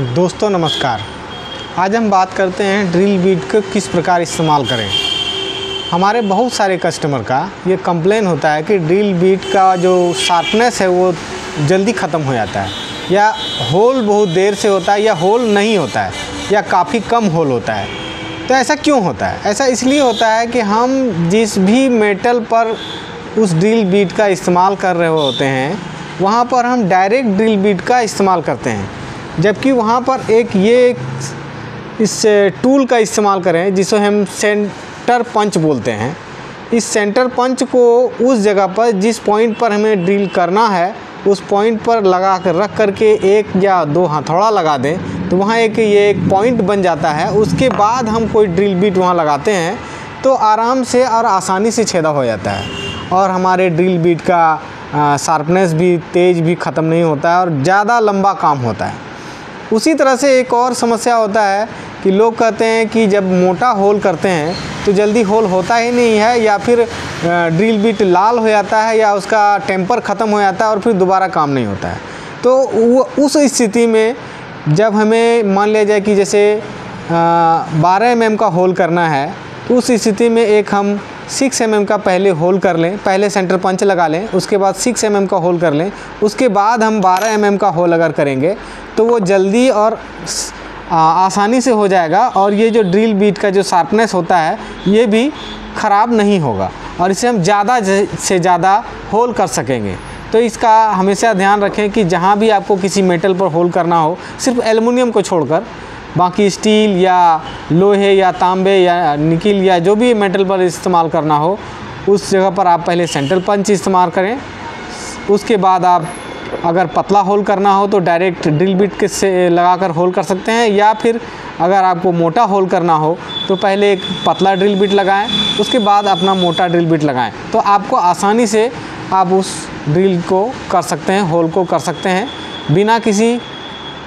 दोस्तों नमस्कार। आज हम बात करते हैं ड्रिल बीट को किस प्रकार इस्तेमाल करें। हमारे बहुत सारे कस्टमर का ये कंप्लेन होता है कि ड्रिल बीट का जो शार्पनेस है वो जल्दी ख़त्म हो जाता है, या होल बहुत देर से होता है, या होल नहीं होता है, या काफ़ी कम होल होता है। तो ऐसा क्यों होता है? ऐसा इसलिए होता है कि हम जिस भी मेटल पर उस ड्रिल बीट का इस्तेमाल कर रहे होते हैं वहाँ पर हम डायरेक्ट ड्रिल बीट का इस्तेमाल करते हैं, जबकि वहाँ पर इस टूल का इस्तेमाल करें जिसे हम सेंटर पंच बोलते हैं। इस सेंटर पंच को उस जगह पर जिस पॉइंट पर हमें ड्रिल करना है उस पॉइंट पर लगा कर रख करके एक या दो हथौड़ा लगा दें तो वहाँ ये एक पॉइंट बन जाता है। उसके बाद हम कोई ड्रिल बीट वहाँ लगाते हैं तो आराम से और आसानी से छेदा हो जाता है, और हमारे ड्रिल बीट का शार्पनेस भी तेज़ भी ख़त्म नहीं होता है और ज़्यादा लंबा काम होता है। उसी तरह से एक और समस्या होता है कि लोग कहते हैं कि जब मोटा होल करते हैं तो जल्दी होल होता ही नहीं है, या फिर ड्रिल बीट लाल हो जाता है, या उसका टेम्पर ख़त्म हो जाता है और फिर दोबारा काम नहीं होता है। तो उस स्थिति में जब हमें मान लिया जाए कि जैसे 12 mm का होल करना है तो उस स्थिति में एक हम 6 mm का पहले होल कर लें, पहले सेंटर पंच लगा लें, उसके बाद 6 mm का होल कर लें, उसके बाद हम 12 mm का होल अगर करेंगे तो वो जल्दी और आसानी से हो जाएगा, और ये जो ड्रिल बीट का जो शार्पनेस होता है ये भी ख़राब नहीं होगा, और इसे हम ज़्यादा से ज़्यादा होल कर सकेंगे। तो इसका हमेशा ध्यान रखें कि जहाँ भी आपको किसी मेटल पर होल करना हो, सिर्फ एल्युमिनियम को छोड़कर बाकी स्टील या लोहे या तांबे या निकिल या जो भी मेटल पर इस्तेमाल करना हो उस जगह पर आप पहले सेंटर पंच इस्तेमाल करें। उसके बाद आप अगर पतला होल करना हो तो डायरेक्ट ड्रिल बीट के से लगाकर होल कर सकते हैं, या फिर अगर आपको मोटा होल करना हो तो पहले एक पतला ड्रिल बीट लगाएं, उसके बाद अपना मोटा ड्रिल बीट लगाएं, तो आपको आसानी से आप उस ड्रिल को कर सकते हैं, होल को कर सकते हैं बिना किसी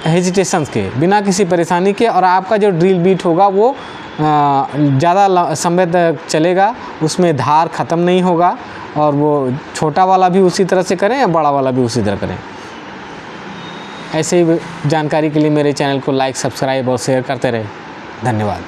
हेजिटेशंस के, बिना किसी परेशानी के, और आपका जो ड्रिल बीट होगा वो ज़्यादा समय तक चलेगा, उसमें धार ख़त्म नहीं होगा, और वो छोटा वाला भी उसी तरह से करें या बड़ा वाला भी उसी तरह करें। ऐसे ही जानकारी के लिए मेरे चैनल को लाइक, सब्सक्राइब और शेयर करते रहें। धन्यवाद।